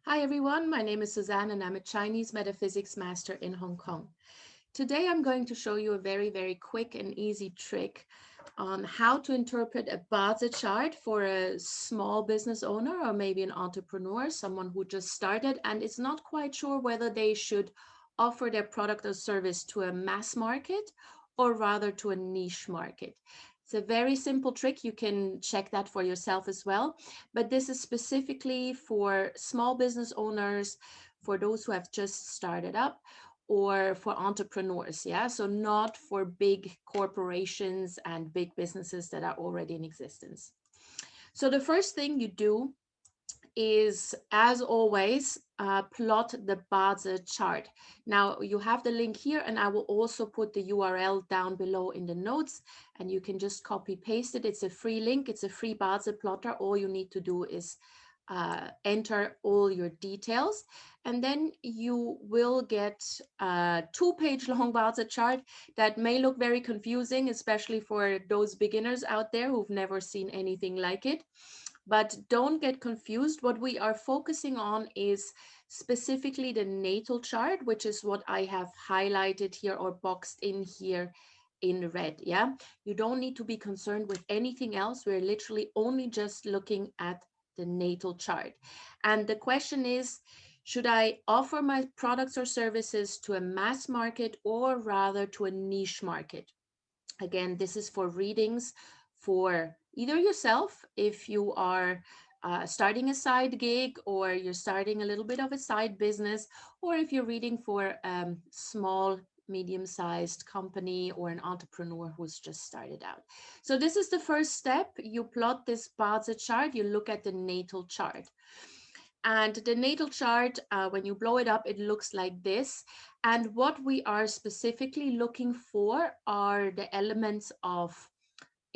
Hi everyone, my name is Suzanne and I'm a Chinese metaphysics master in Hong Kong. Today I'm going to show you a very quick and easy trick on how to interpret a Bazi chart for a small business owner or maybe an entrepreneur, someone who just started and is not quite sure whether they should offer their product or service to a mass market or rather to a niche market. It's a very simple trick. You can check that for yourself as well. But this is specifically for small business owners, for those who have just started up, or for entrepreneurs. Yeah. So not for big corporations and big businesses that are already in existence. So the first thing you do is, as always, plot the Bazi chart. Now you have the link here and I will also put the URL down below in the notes and you can just copy paste it. It's a free link. It's a free Bazi plotter. All you need to do is enter all your details and then you will get a 2-page long Bazi chart that may look very confusing, especially for those beginners out there who've never seen anything like it. But don't get confused. What we are focusing on is specifically the natal chart, which is what I have highlighted here or boxed in here in red. Yeah, you don't need to be concerned with anything else. We're literally only just looking at the natal chart. And the question is, should I offer my products or services to a mass market or rather to a niche market? Again, this is for readings for either yourself, if you are starting a side gig or you're starting a little bit of a side business, or if you're reading for small medium-sized company or an entrepreneur who's just started out. So this is the first step. You plot this Bazi chart, you look at the natal chart. And the natal chart, when you blow it up, it looks like this. And what we are specifically looking for are the elements of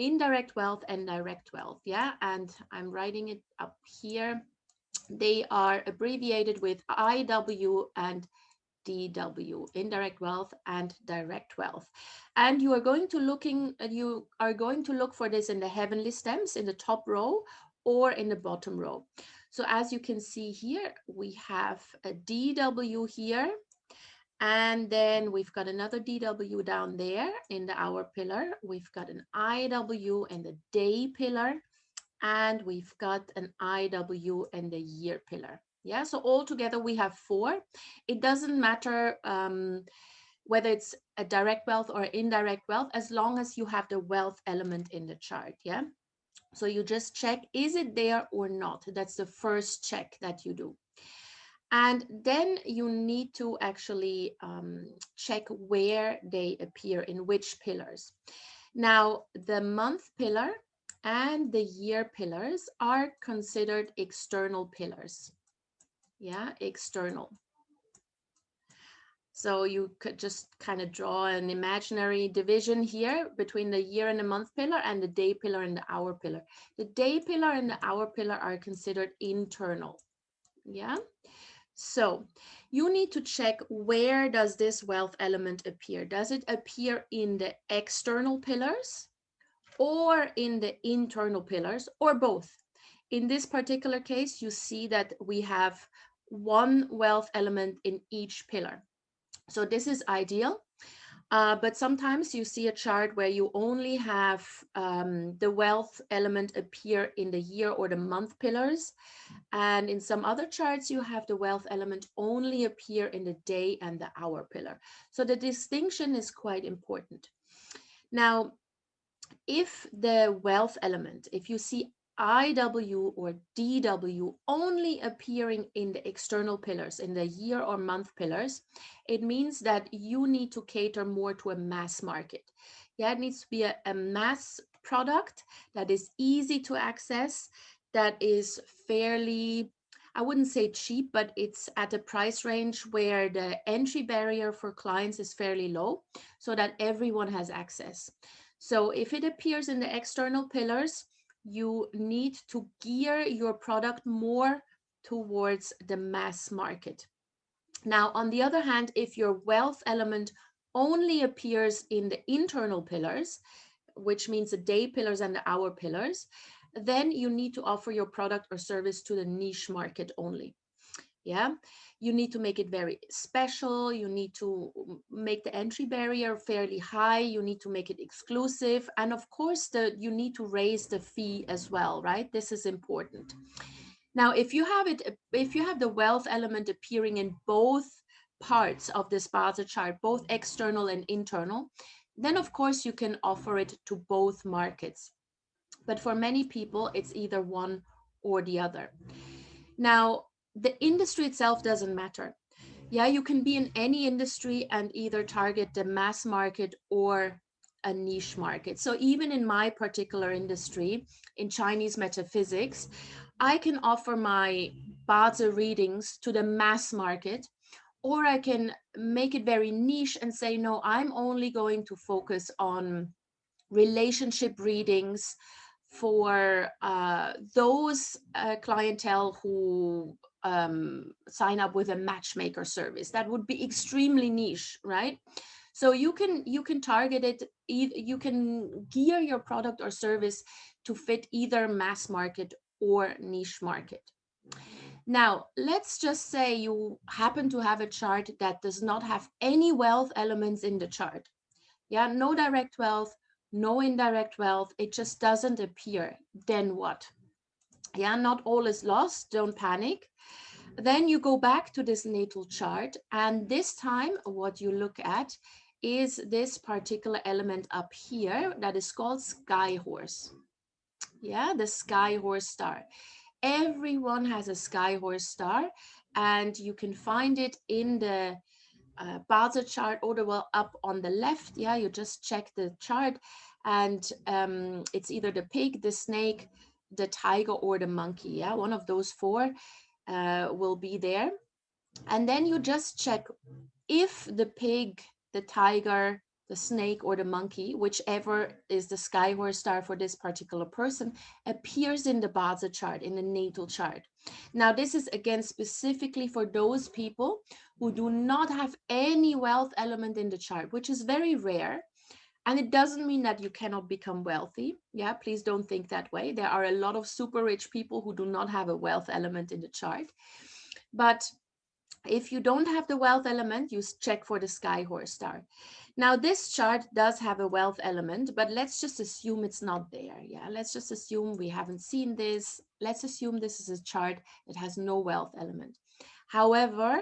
indirect wealth and direct wealth. Yeah, and I'm writing it up here. They are abbreviated with IW and DW, indirect wealth and direct wealth. And you are going to look for this in the heavenly stems in the top row or in the bottom row. So as you can see here, we have a DW here, and then we've got another DW down there in the hour pillar. We've got an IW in the day pillar, and we've got an IW in the year pillar. Yeah, so altogether we have 4. It doesn't matter whether it's a direct wealth or indirect wealth, as long as you have the wealth element in the chart. Yeah, so you just check, is it there or not? That's the first check that you do. And then you need to actually check where they appear, in which pillars. Now, the month pillar and the year pillars are considered external pillars. Yeah, external. So you could just kind of draw an imaginary division here between the year and the month pillar and the day pillar and the hour pillar. The day pillar and the hour pillar are considered internal. Yeah. So you need to check, where does this wealth element appear? Does it appear in the external pillars or in the internal pillars, or both? In this particular case, you see that we have one wealth element in each pillar. So this is ideal. But sometimes you see a chart where you only have the wealth element appear in the year or the month pillars. And in some other charts, you have the wealth element only appear in the day and the hour pillar. So the distinction is quite important. Now, if the wealth element, if you see IW or DW only appearing in the external pillars, in the year or month pillars, it means that you need to cater more to a mass market. Yeah, it needs to be a mass product that is easy to access, that is fairly, I wouldn't say cheap, but it's at a price range where the entry barrier for clients is fairly low, so that everyone has access. So if it appears in the external pillars, you need to gear your product more towards the mass market. Now, on the other hand, if your wealth element only appears in the internal pillars, which means the day pillars and the hour pillars, then you need to offer your product or service to the niche market only. Yeah, you need to make it very special. You need to make the entry barrier fairly high. You need to make it exclusive. And of course, you need to raise the fee as well, right? This is important. Now, if you have the wealth element appearing in both parts of this bar chart, both external and internal, then of course you can offer it to both markets. But for many people, it's either one or the other. Now, the industry itself doesn't matter. Yeah, you can be in any industry and either target the mass market or a niche market. So even in my particular industry, in Chinese metaphysics, I can offer my Bazi readings to the mass market, or I can make it very niche and say, no, I'm only going to focus on relationship readings for those clientele who sign up with a matchmaker service. That would be extremely niche, right? So you can target it, you can gear your product or service to fit either mass market or niche market. Now, let's just say you happen to have a chart that does not have any wealth elements in the chart. Yeah, no direct wealth, no indirect wealth. It just doesn't appear. Then what? Yeah, not all is lost. Don't panic. Then you go back to this natal chart. And this time, what you look at is this particular element up here that is called sky horse. Yeah, the sky horse star. Everyone has a sky horse star, and you can find it in the Bazi chart all the way up on the left. Yeah, you just check the chart, and it's either the pig, the snake, the tiger, or the monkey. Yeah, one of those four will be there. And then you just check if the pig, the tiger, the snake, or the monkey, whichever is the sky horse star for this particular person, appears in the Bazi chart, in the natal chart. Now, this is again specifically for those people who do not have any wealth element in the chart, which is very rare. And it doesn't mean that you cannot become wealthy. Yeah, please don't think that way. There are a lot of super rich people who do not have a wealth element in the chart. But if you don't have the wealth element, you check for the sky horse star. Now, this chart does have a wealth element, but let's just assume it's not there. Yeah, let's just assume we haven't seen this. Let's assume this is a chart that has no wealth element. However,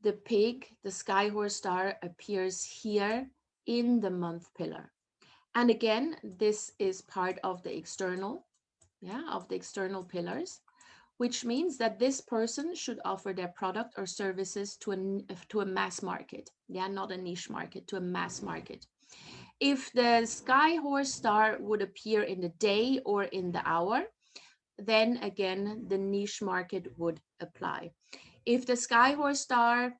the pig, the sky horse star, appears here in the month pillar. And again, this is part of the external, yeah, of the external pillars, which means that this person should offer their product or services to a mass market. Yeah, not a niche market, to a mass market. If the sky horse star would appear in the day or in the hour, then again, the niche market would apply. If the sky horse star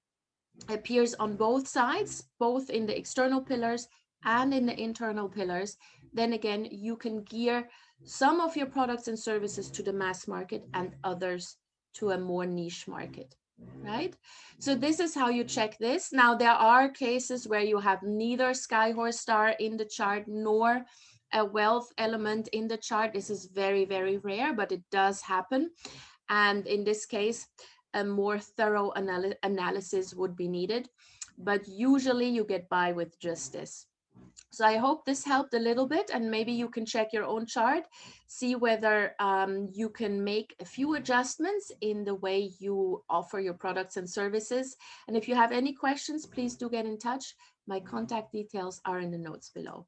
appears on both sides, both in the external pillars and in the internal pillars, then again, you can gear some of your products and services to the mass market and others to a more niche market, right? So this is how you check this. Now, there are cases where you have neither sky horse star in the chart nor a wealth element in the chart. This is very, very rare, but it does happen. And in this case, a more thorough analysis would be needed, but usually you get by with just this. So I hope this helped a little bit, and maybe you can check your own chart, see whether you can make a few adjustments in the way you offer your products and services. And if you have any questions, please do get in touch. My contact details are in the notes below.